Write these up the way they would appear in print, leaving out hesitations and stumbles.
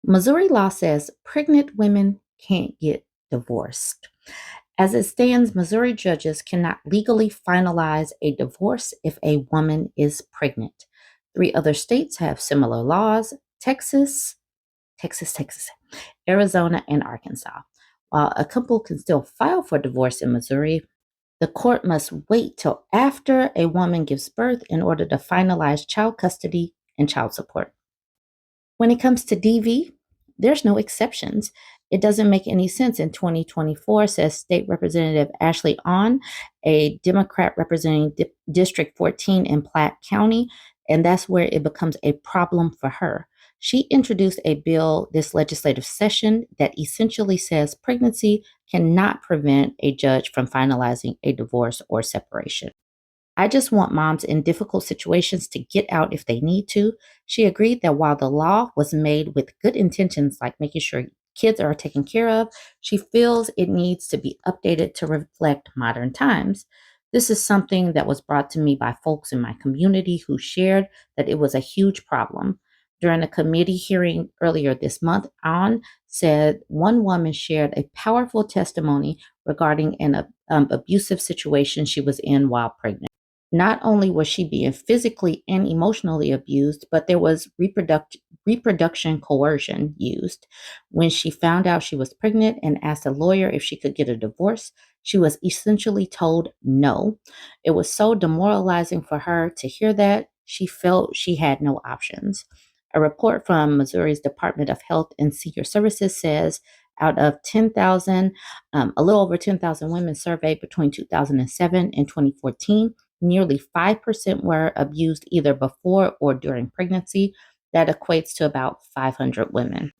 Missouri law says pregnant women can't get divorced. As it stands, Missouri judges cannot legally finalize a divorce if a woman is pregnant. Three other states have similar laws: Texas, Arizona, and Arkansas. While a couple can still file for divorce in Missouri, the court must wait till after a woman gives birth in order to finalize child custody and child support. When it comes to DV, there's no exceptions. It doesn't make any sense in 2024, says State Representative Ashley On, a Democrat representing District 14 in Platte County, and that's where it becomes a problem for her. She introduced a bill this legislative session that essentially says pregnancy cannot prevent a judge from finalizing a divorce or separation. I just want moms in difficult situations to get out if they need to. She agreed that while the law was made with good intentions, like making sure kids are taken care of, she feels it needs to be updated to reflect modern times. This is something that was brought to me by folks in my community who shared that it was a huge problem. During a committee hearing earlier this month, On said one woman shared a powerful testimony regarding an abusive situation she was in while pregnant. Not only was she being physically and emotionally abused, but there was reproduction coercion used. When she found out she was pregnant and asked a lawyer if she could get a divorce, she was essentially told no. It was so demoralizing for her to hear that. She felt she had no options. A report from Missouri's Department of Health and Senior Services says out of 10,000, a little over 10,000 women surveyed between 2007 and 2014, nearly 5% were abused either before or during pregnancy. That equates to about 500 women.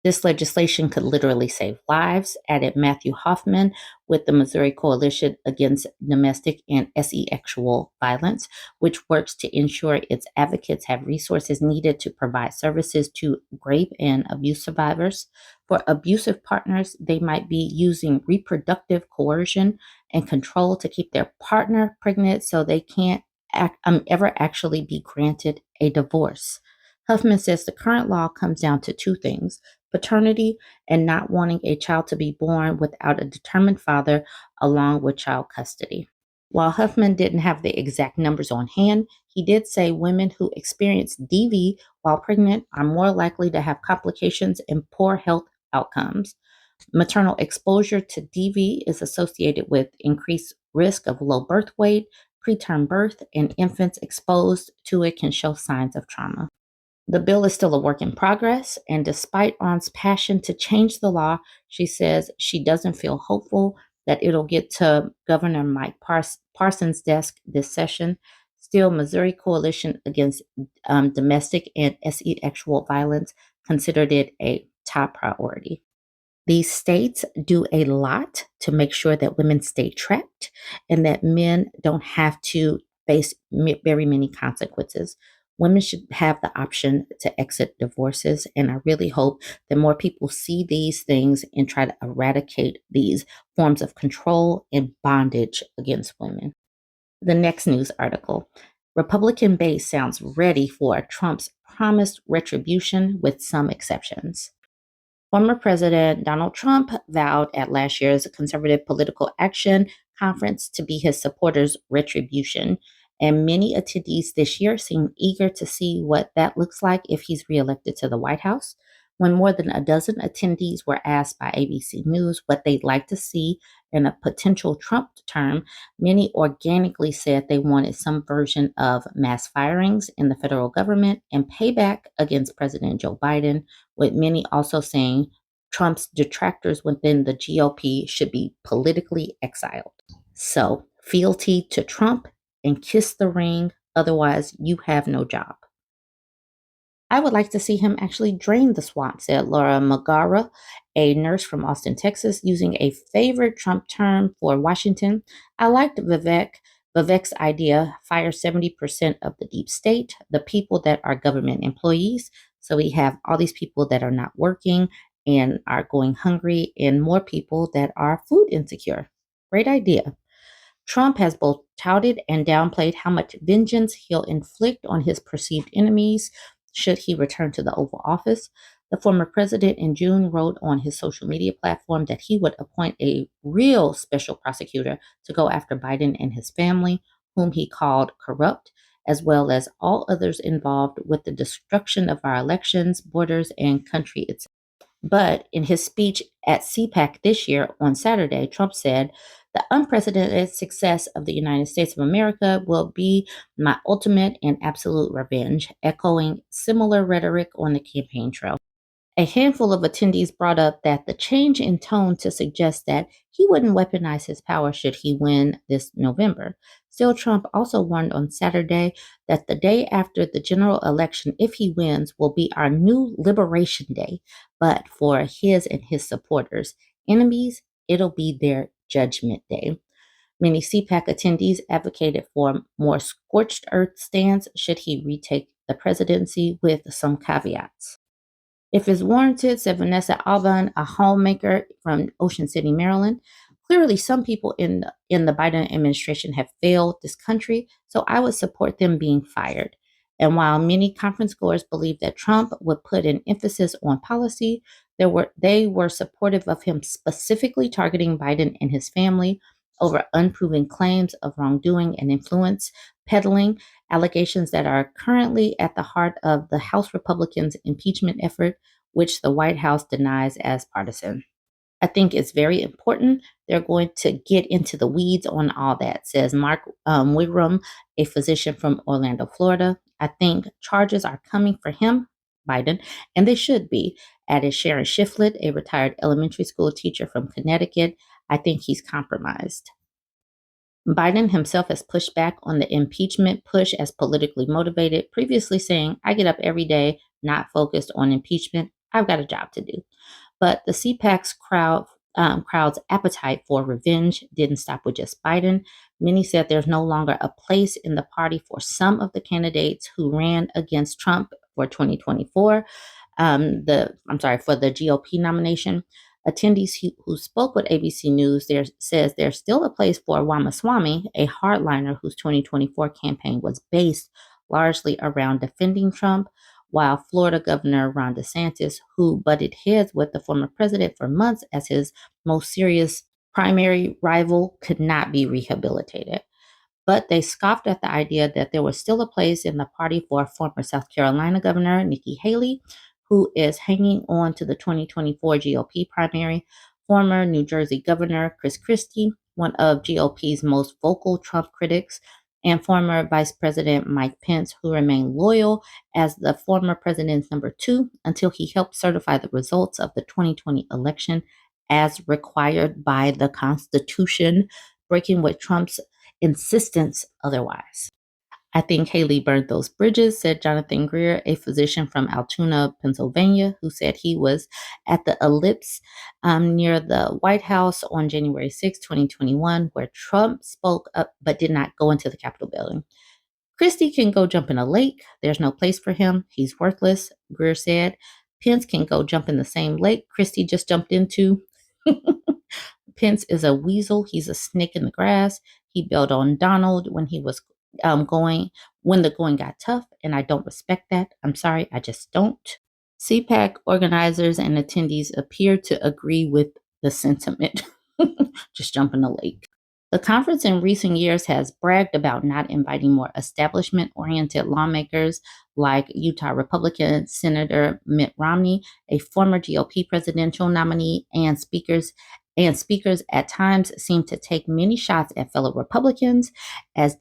This legislation could literally save lives, added Matthew Hoffman with the Missouri Coalition Against Domestic and Sexual Violence, which works to ensure its advocates have resources needed to provide services to rape and abuse survivors. For abusive partners, they might be using reproductive coercion and control to keep their partner pregnant so they can't ever actually be granted a divorce. Huffman says the current law comes down to two things: paternity and not wanting a child to be born without a determined father, along with child custody. While Huffman didn't have the exact numbers on hand, he did say women who experience DV while pregnant are more likely to have complications and poor health outcomes. Maternal exposure to DV is associated with increased risk of low birth weight, preterm birth, and infants exposed to it can show signs of trauma. The bill is still a work in progress, and despite On's passion to change the law, she says she doesn't feel hopeful that it'll get to Governor Mike Parson's desk this session. Still, Missouri Coalition Against Domestic and Sexual Violence considered it a top priority. These states do a lot to make sure that women stay trapped and that men don't have to face very many consequences. Women should have the option to exit divorces, and I really hope that more people see these things and try to eradicate these forms of control and bondage against women. The next news article: Republican base sounds ready for Trump's promised retribution with some exceptions. Former President Donald Trump vowed at last year's Conservative Political Action Conference to be his supporters' retribution, and many attendees this year seem eager to see what that looks like if he's reelected to the White House. When more than a dozen attendees were asked by ABC News what they'd like to see in a potential Trump term, many organically said they wanted some version of mass firings in the federal government and payback against President Joe Biden, with many also saying Trump's detractors within the GOP should be politically exiled. So, fealty to Trump and kiss the ring, otherwise, you have no job. I would like to see him actually drain the swamp, said Laura Magara, a nurse from Austin, Texas, using a favorite Trump term for Washington. I liked Vivek's idea: fire 70% of the deep state, the people that are government employees. So we have all these people that are not working and are going hungry, and more people that are food insecure. Great idea. Trump has both touted and downplayed how much vengeance he'll inflict on his perceived enemies should he return to the Oval Office. The former president in June wrote on his social media platform that he would appoint a real special prosecutor to go after Biden and his family, whom he called corrupt, as well as all others involved with the destruction of our elections, borders, and country itself. But in his speech at CPAC this year on Saturday, Trump said, "The unprecedented success of the United States of America will be my ultimate and absolute revenge," echoing similar rhetoric on the campaign trail. A handful of attendees brought up that the change in tone to suggest that he wouldn't weaponize his power should he win this November. Still, Trump also warned on Saturday that the day after the general election, if he wins, will be our new Liberation Day. But for his and his supporters, enemies, it'll be their Judgment Day. Many CPAC attendees advocated for a more scorched earth stance should he retake the presidency, with some caveats. "If it's warranted," said Vanessa Alban, a homemaker from Ocean City, Maryland, "clearly some people in the Biden administration have failed this country, so I would support them being fired." And while many conference goers believe that Trump would put an emphasis on policy, they were supportive of him specifically targeting Biden and his family over unproven claims of wrongdoing and influence peddling, allegations that are currently at the heart of the House Republicans' impeachment effort, which the White House denies as partisan. "I think it's very important. They're going to get into the weeds on all that," says Mark Wigram, a physician from Orlando, Florida. "I think charges are coming for him, Biden, and they should be," added Sharon Shiflett, a retired elementary school teacher from Connecticut. "I think he's compromised." Biden himself has pushed back on the impeachment push as politically motivated, previously saying, "I get up every day not focused on impeachment. I've got a job to do." But the CPAC's crowd's appetite for revenge didn't stop with just Biden. Many said there's no longer a place in the party for some of the candidates who ran against Trump for 2024. For the GOP nomination. Attendees who spoke with ABC News says there's still a place for Ramaswamy, a hardliner whose 2024 campaign was based largely around defending Trump, while Florida Governor Ron DeSantis, who butted heads with the former president for months as his most serious primary rival, could not be rehabilitated. But they scoffed at the idea that there was still a place in the party for former South Carolina Governor Nikki Haley, who is hanging on to the 2024 GOP primary, former New Jersey Governor Chris Christie, one of GOP's most vocal Trump critics, and former Vice President Mike Pence, who remained loyal as the former president's number two until he helped certify the results of the 2020 election as required by the Constitution, breaking with Trump's insistence otherwise. "I think Haley burned those bridges," said Jonathan Greer, a physician from Altoona, Pennsylvania, who said he was at the Ellipse near the White House on January 6, 2021, where Trump spoke up but did not go into the Capitol building. "Christie can go jump in a lake. There's no place for him. He's worthless," Greer said. "Pence can go jump in the same lake Christie just jumped into." Pence is a weasel. He's a snake in the grass. He bailed on Donald when he was when the going got tough, and I don't respect that. I'm sorry, I just don't. CPAC organizers and attendees appear to agree with the sentiment. Just jump in the lake. The conference in recent years has bragged about not inviting more establishment-oriented lawmakers like Utah Republican Senator Mitt Romney, a former GOP presidential nominee, and speakers at times seem to take many shots at fellow Republicans as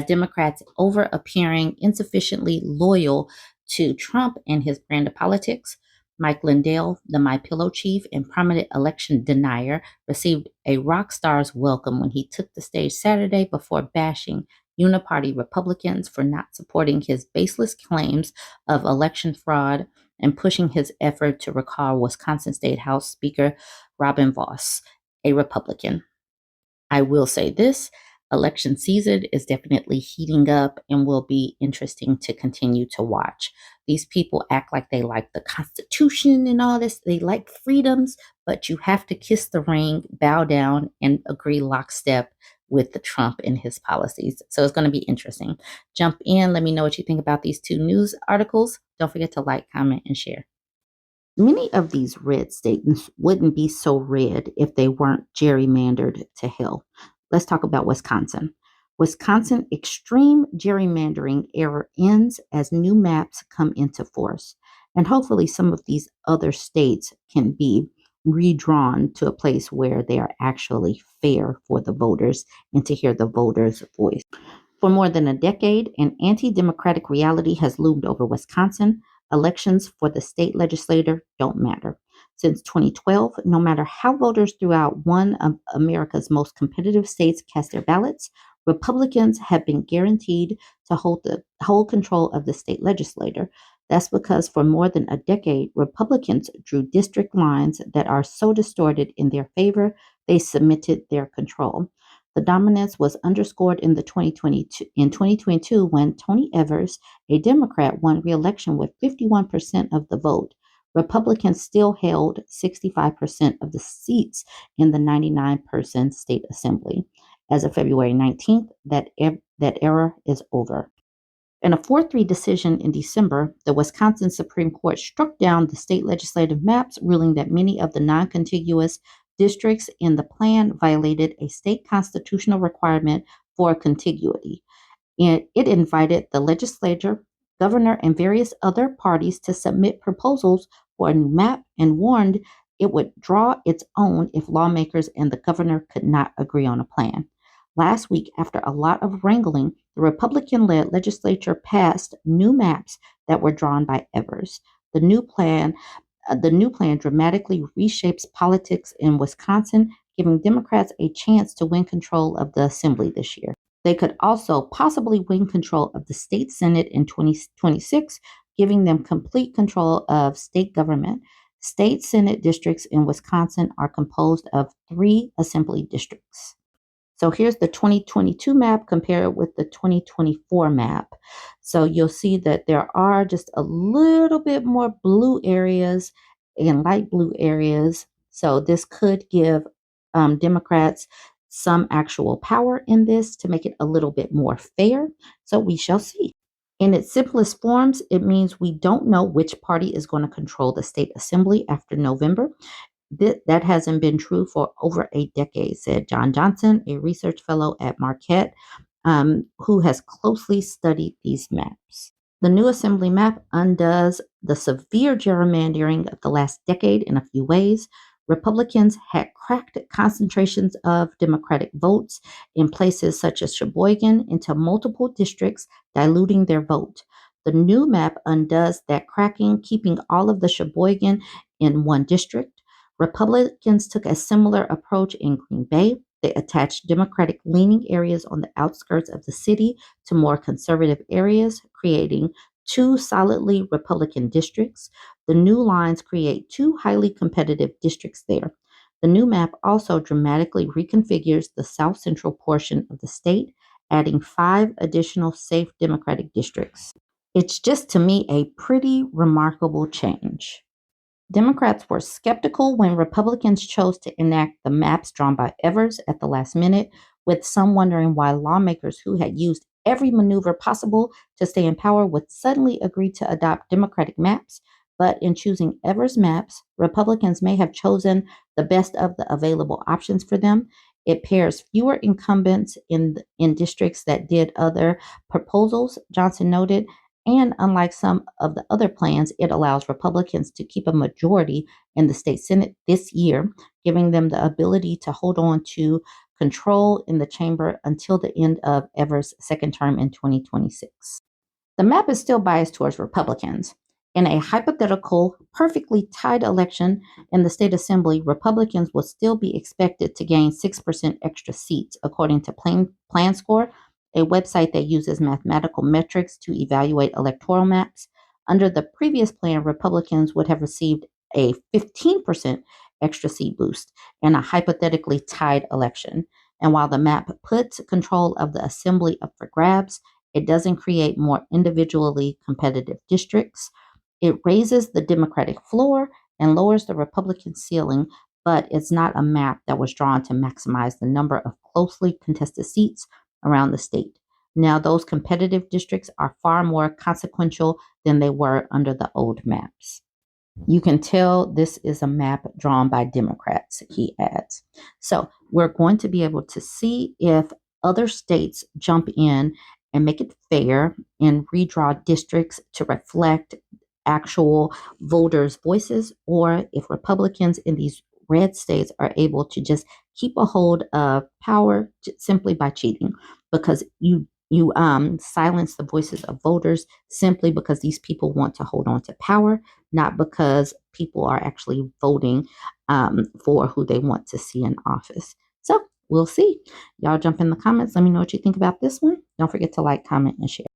Democrats over appearing insufficiently loyal to Trump and his brand of politics. Mike Lindell, the My Pillow chief and prominent election denier, received a rock star's welcome when he took the stage Saturday before bashing uniparty Republicans for not supporting his baseless claims of election fraud and pushing his effort to recall Wisconsin State House Speaker Robin Vos, a Republican. "I will say this, election season is definitely heating up and will be interesting to continue to watch. These people act like they like the Constitution and all this. They like freedoms, but you have to kiss the ring, bow down, and agree lockstep with the Trump and his policies." So it's going to be interesting. Jump in. Let me know what you think about these two news articles. Don't forget to like, comment, and share. Many of these red states wouldn't be so red if they weren't gerrymandered to hell. Let's talk about Wisconsin. Wisconsin extreme gerrymandering era ends as new maps come into force. And hopefully, some of these other states can be redrawn to a place where they are actually fair for the voters and to hear the voters' voice. For more than a decade, an anti democratic reality has loomed over Wisconsin. Elections for the state legislature don't matter. Since 2012, no matter how voters throughout one of America's most competitive states cast their ballots, Republicans have been guaranteed to hold control of the state legislature. That's because for more than a decade, Republicans drew district lines that are so distorted in their favor, they cemented their control. The dominance was underscored in 2022 when Tony Evers, a Democrat, won re-election with 51% of the vote. Republicans still held 65% of the seats in the 99-person state assembly. As of February 19th, that era is over. In a 4-3 decision in December, the Wisconsin Supreme Court struck down the state legislative maps, ruling that many of the non contiguous districts in the plan violated a state constitutional requirement for contiguity. And it invited the legislature, governor, and various other parties to submit proposals for a new map and warned it would draw its own if lawmakers and the governor could not agree on a plan. Last week, after a lot of wrangling, the Republican led legislature passed new maps that were drawn by Evers. The new plan the new plan dramatically reshapes politics in Wisconsin, giving Democrats a chance to win control of the assembly this year. They could also possibly win control of the state Senate in 2026, giving them complete control of state government. State Senate districts in Wisconsin are composed of 3 assembly districts. So here's the 2022 map compared with the 2024 map. So you'll see that there are just a little bit more blue areas and light blue areas. So this could give Democrats some actual power in this to make it a little bit more fair. So we shall see. In its simplest forms, it means we don't know which party is going to control the state assembly after November. That hasn't been true for over a decade, said John Johnson, a research fellow at Marquette, who has closely studied these maps. The new assembly map undoes the severe gerrymandering of the last decade in a few ways. Republicans had cracked concentrations of Democratic votes in places such as Sheboygan into multiple districts, diluting their vote. The new map undoes that cracking, keeping all of the Sheboygan in one district. Republicans took a similar approach in Green Bay. They attached Democratic leaning areas on the outskirts of the city to more conservative areas, creating 2 solidly Republican districts. The new lines create 2 highly competitive districts there. The new map also dramatically reconfigures the south central portion of the state, adding 5 additional safe Democratic districts. It's just to me a pretty remarkable change. Democrats were skeptical when Republicans chose to enact the maps drawn by Evers at the last minute, with some wondering why lawmakers who had used every maneuver possible to stay in power would suddenly agree to adopt Democratic maps. But in choosing Evers maps, Republicans may have chosen the best of the available options for them. It pairs fewer incumbents in districts that did other proposals, Johnson noted, and unlike some of the other plans, it allows Republicans to keep a majority in the state Senate this year, giving them the ability to hold on to control in the chamber until the end of Evers' second term in 2026. The map is still biased towards Republicans. In a hypothetical, perfectly tied election in the state assembly, Republicans will still be expected to gain 6% extra seats, according to PlanScore, a website that uses mathematical metrics to evaluate electoral maps. Under the previous plan, Republicans would have received a 15% extra seat boost in a hypothetically tied election. And while the map puts control of the assembly up for grabs, it doesn't create more individually competitive districts. It raises the Democratic floor and lowers the Republican ceiling, but it's not a map that was drawn to maximize the number of closely contested seats around the state. Now, those competitive districts are far more consequential than they were under the old maps. You can tell this is a map drawn by Democrats, he adds. So we're going to be able to see if other states jump in and make it fair and redraw districts to reflect actual voters' voices, or if Republicans in these red states are able to just keep a hold of power simply by cheating, because you silence the voices of voters simply because these people want to hold on to power, not because people are actually voting for who they want to see in office. So we'll see. Y'all jump in the comments. Let me know what you think about this one. Don't forget to like, comment, and share.